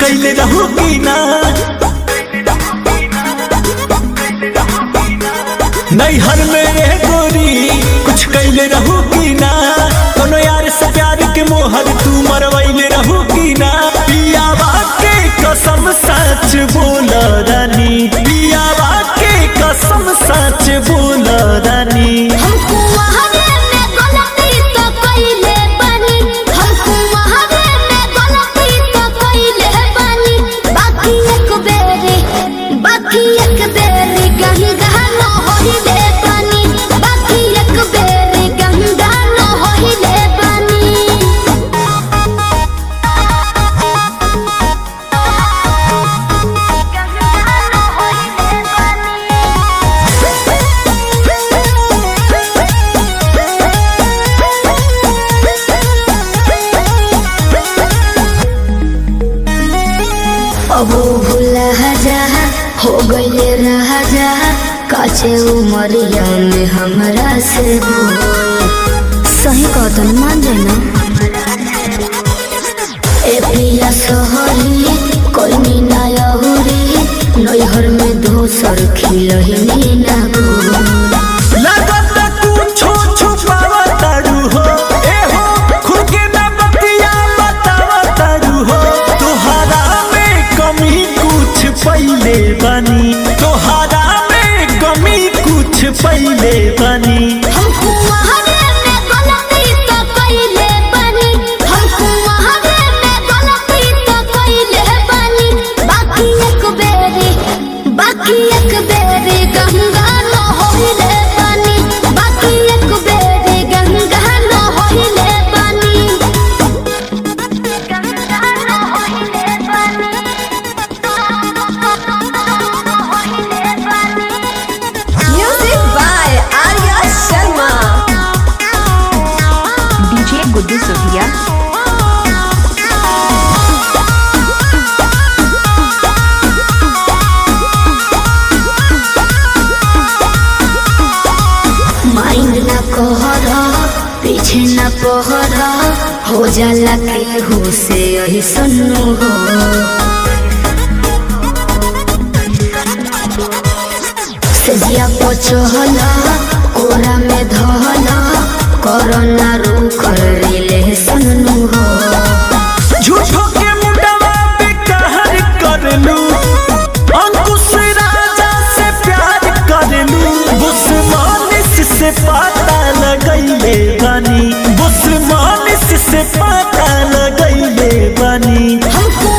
कैले रहू की ना नैहर मेरे गोरी कुछ कैले रहू की ना कोनो यार से प्यार के मोहर तू मरवैले रहू की ना पियावा के कसम सच बोल रानी पियावा के कसम सच बोल रानी हमको वहारे में गलती तो कइले बानी हमको वहारे में गलती तो कइले बानी बाकी एक बेरी गंगा न होइले बानी बाकी एक बेरी गंगा न होइले बानी अबो भूला जा हो गईले रहा जा काचे उमरिया में हमरा से बोल सही कहतन मान जाना ए पिया सहरी कोई ना यहुरी नैहर में दोसर खिलही ना बोल लगत कुछो छुपावा तारू हो ए हो खुद के ना बतिया बतावा तारू हो तोहरा में कमी कुछ पहिले बनी तोहरा में कमी कुछ पहिले बनी हमको वहारे में गलती तो कइले बानी हमको वहारे में गलती तो कइले बानी बाकी एक बेरी गंगा न होइले बानी बाकी एक बेरी गंगा न होइले बानी गंगा न होइले बानी होइले बानी Music by Arya Sharma. DJ Guddu Sofia. Mind ना कहरा पीछे ना पहरा हो जाला के हो से यही सन्नु हो सजिया पचहला कोरा में धहला कोरोना रूख रिले सन्नु हो झूठो के मुंडवा पे कहर कर लू अंकुश राजा से प्यार कर लू बुस्मानिस से पता लगैले बनी बुस्मानिस से पता लगैले बनी हमको